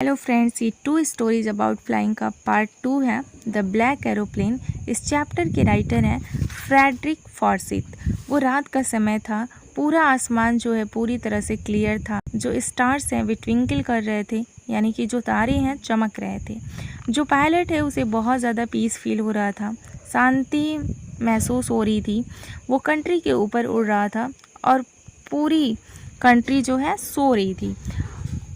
Hello friends, ये 2 stories about flying का part 2 है। The black aeroplane. इस चैप्टर के राइटर हैं फ्रेडरिक फॉर्सिथ। वो रात का समय था, पूरा आसमान जो है पूरी तरह से क्लियर था। जो स्टार्स हैं वे ट्विंकल कर रहे थे, यानी कि जो तारे हैं चमक रहे थे। जो पायलट है उसे बहुत ज़्यादा पीस फील हो रहा था, शांति महसूस हो रही थी। वो कंट्री के ऊपर उड़ रहा था और पूरी कंट्री जो है सो रही थी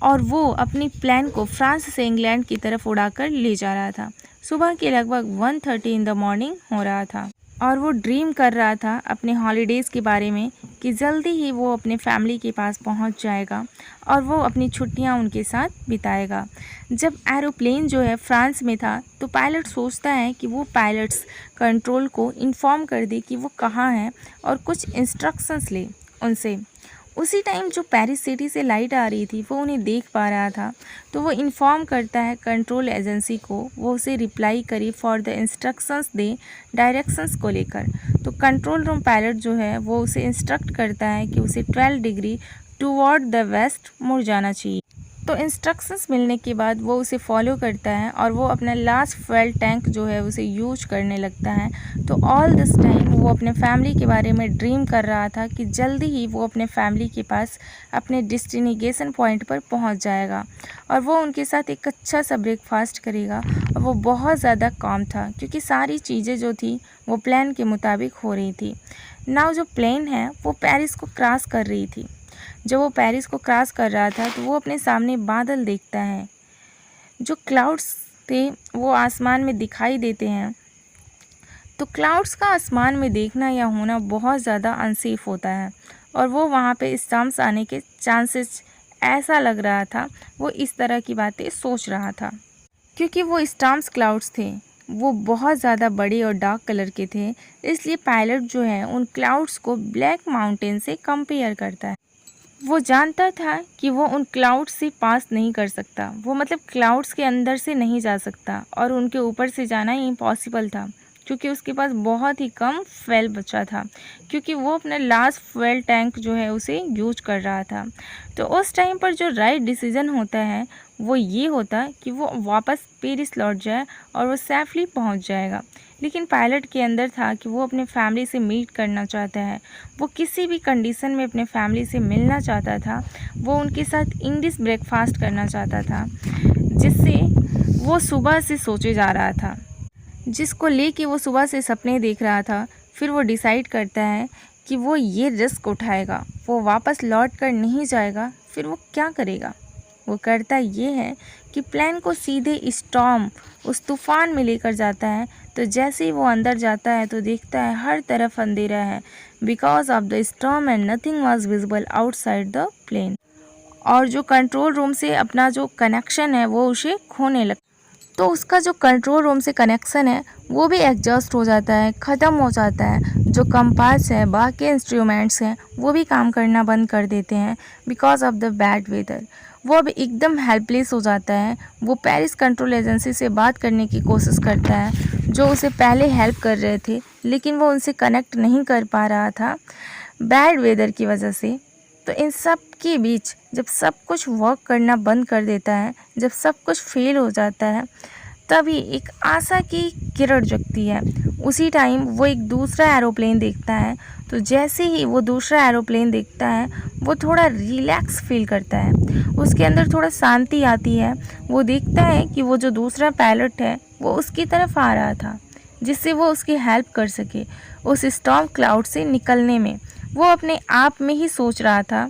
और वो अपनी प्लेन को फ्रांस से इंग्लैंड की तरफ उड़ाकर ले जा रहा था। सुबह के लगभग 1:30 इन द मॉर्निंग हो रहा था और वो ड्रीम कर रहा था अपने हॉलीडेज़ के बारे में कि जल्दी ही वो अपने फैमिली के पास पहुंच जाएगा और वो अपनी छुट्टियां उनके साथ बिताएगा। जब एरोप्लेन जो है फ्रांस में था तो पायलट सोचता है कि वो पायलट्स कंट्रोल को इन्फॉर्म कर दे कि वो कहाँ हैं और कुछ इंस्ट्रक्शंस ले उनसे। उसी टाइम जो पेरिस सिटी से लाइट आ रही थी वो उन्हें देख पा रहा था, तो वो इन्फॉर्म करता है कंट्रोल एजेंसी को, वो उसे रिप्लाई करे for the instructions they directions को लेकर। तो कंट्रोल रूम पायलट जो है वो उसे इंस्ट्रक्ट करता है कि उसे 12 डिग्री टूवर्ड द वेस्ट मुड़ जाना चाहिए। तो इंस्ट्रक्शंस मिलने के बाद वो उसे फॉलो करता है और वो अपना लास्ट फ्यूल टैंक जो है उसे यूज करने लगता है। तो ऑल दिस टाइम वो अपने फैमिली के बारे में ड्रीम कर रहा था कि जल्दी ही वो अपने फैमिली के पास अपने डेस्टिनेशन पॉइंट पर पहुंच जाएगा और वो उनके साथ एक अच्छा सा ब्रेकफास्ट करेगा। और वो बहुत ज़्यादा काम था क्योंकि सारी चीज़ें जो थी वो प्लान के मुताबिक हो रही थी। नाउ जो प्लेन है वो पेरिस को क्रॉस कर रही थी। जब वो पेरिस को क्रॉस कर रहा था तो वो अपने सामने बादल देखता है। जो क्लाउड्स थे वो आसमान में दिखाई देते हैं। तो क्लाउड्स का आसमान में देखना या होना बहुत ज़्यादा अनसेफ होता है और वो वहाँ पे स्टॉर्म्स आने के चांसेस ऐसा लग रहा था। वो इस तरह की बातें सोच रहा था क्योंकि वो स्टॉर्म्स क्लाउड्स थे वो बहुत ज़्यादा बड़े और डार्क कलर के थे, इसलिए पायलट जो है उन क्लाउड्स को ब्लैक माउंटेन से कंपेयर करता है। वो जानता था कि वो उन क्लाउड्स से पास नहीं कर सकता, वो मतलब क्लाउड्स के अंदर से नहीं जा सकता और उनके ऊपर से जाना इम्पॉसिबल था क्योंकि उसके पास बहुत ही कम फ्यूल बचा था, क्योंकि वो अपना लास्ट फ्यूल टैंक जो है उसे यूज कर रहा था। तो उस टाइम पर जो राइट डिसीजन होता है वो ये होता कि वो वापस पेरिस लौट जाए और वो सेफली पहुंच जाएगा। लेकिन पायलट के अंदर था कि वो अपने फैमिली से मीट करना चाहता है, वो किसी भी कंडीशन में अपने फैमिली से मिलना चाहता था, वो उनके साथ इंग्लिश ब्रेकफास्ट करना चाहता था जिससे वो सुबह से सोचे जा रहा था, जिसको लेके वो सुबह से सपने देख रहा था। फिर वो डिसाइड करता है कि वो ये रिस्क उठाएगा, वो वापस लौट कर नहीं जाएगा। फिर वो क्या करेगा? वो करता ये है कि प्लेन को सीधे स्टॉर्म उस तूफान में लेकर जाता है। तो जैसे ही वो अंदर जाता है तो देखता है हर तरफ अंधेरा है because of the storm and nothing was visible outside the plane. और जो कंट्रोल रूम से अपना जो कनेक्शन है वो उसे खोने लगता है। तो उसका जो कंट्रोल रूम से कनेक्शन है वो भी एग्जॉस्ट हो जाता है, ख़त्म हो जाता है। जो कंपास है, बाकी इंस्ट्रूमेंट्स हैं वो भी काम करना बंद कर देते हैं because of the bad weather. वो अब एकदम हेल्पलेस हो जाता है। वो पेरिस कंट्रोल एजेंसी से बात करने की कोशिश करता है जो उसे पहले हेल्प कर रहे थे, लेकिन वो उनसे कनेक्ट नहीं कर पा रहा था बैड वेदर की वजह से। तो इन सब के बीच जब सब कुछ वर्क करना बंद कर देता है, जब सब कुछ फेल हो जाता है, तभी एक आशा की किरण जगती है। उसी टाइम वो एक दूसरा एरोप्लेन देखता है। तो जैसे ही वो दूसरा एरोप्लेन देखता है वो थोड़ा रिलैक्स फील करता है, उसके अंदर थोड़ा शांति आती है। वो देखता है कि वो जो दूसरा पायलट है वो उसकी तरफ आ रहा था जिससे वो उसकी हेल्प कर सके उस स्टॉर्म क्लाउड से निकलने में। वो अपने आप में ही सोच रहा था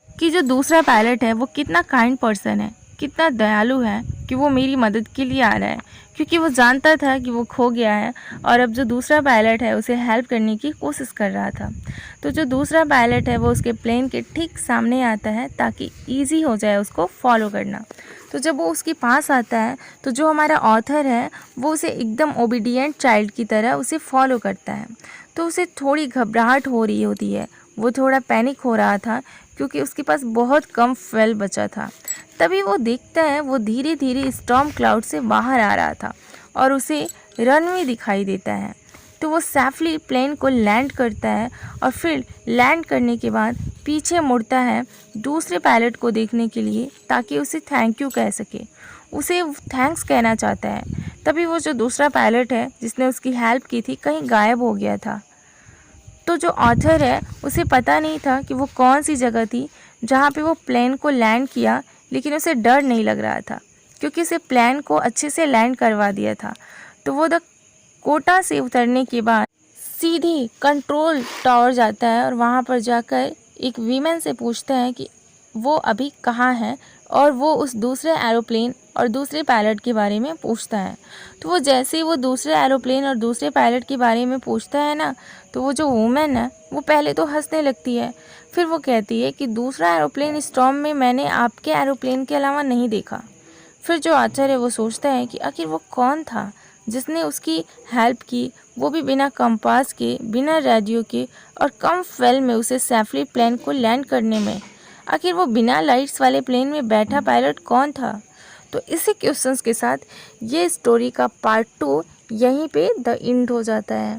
कि जो दूसरा पायलट है वो कितना काइंड पर्सन है, कितना दयालु है कि वो मेरी मदद के लिए आ रहा है, क्योंकि वो जानता था कि वो खो गया है और अब जो दूसरा पायलट है उसे हेल्प करने की कोशिश कर रहा था। तो जो दूसरा पायलट है वो उसके प्लेन के ठीक सामने आता है ताकि इजी हो जाए उसको फॉलो करना। तो जब वो उसके पास आता है तो जो हमारा ऑथर है वो उसे एकदम ओबीडियंट चाइल्ड की तरह उसे फॉलो करता है। तो उसे थोड़ी घबराहट हो रही होती है, वो थोड़ा पैनिक हो रहा था क्योंकि उसके पास बहुत कम फ्यूल बचा था। तभी वो देखता है वो धीरे धीरे स्टॉर्म क्लाउड से बाहर आ रहा था और उसे रनवे दिखाई देता है। तो वो सेफली प्लेन को लैंड करता है और फिर लैंड करने के बाद पीछे मुड़ता है दूसरे पायलट को देखने के लिए ताकि उसे थैंक यू कह सके, उसे थैंक्स कहना चाहता है। तभी वो जो दूसरा पायलट है जिसने उसकी हेल्प की थी कहीं गायब हो गया था। तो जो ऑथर है उसे पता नहीं था कि वो कौन सी जगह थी जहाँ पे वो प्लेन को लैंड किया, लेकिन उसे डर नहीं लग रहा था क्योंकि उसे प्लेन को अच्छे से लैंड करवा दिया था। तो वो कोटा से उतरने के बाद सीधे कंट्रोल टावर जाता है और वहाँ पर जाकर एक वीमेन से पूछता है कि वो अभी कहाँ है, और वो उस दूसरे एरोप्लेन और दूसरे पायलट के बारे में पूछता है। तो वो जैसे ही वो दूसरे एरोप्लेन और दूसरे पायलट के बारे में पूछता है ना, तो वो जो वूमेन है वो पहले तो हंसने लगती है, फिर वो कहती है कि दूसरा एरोप्लेन स्टॉर्म में मैंने आपके एरोप्लेन के अलावा नहीं देखा। फिर जो आचार्य है वो सोचता है कि आखिर वो कौन था जिसने उसकी हेल्प की, वो भी बिना कंपास के, बिना रेडियो के और कम फ्यूल में उसे सेफली प्लेन को लैंड करने में। आखिर वो बिना लाइट्स वाले प्लेन में बैठा पायलट कौन था? तो इसी क्वेश्चंस के साथ ये स्टोरी का पार्ट 2 यहीं पे द एंड हो जाता है।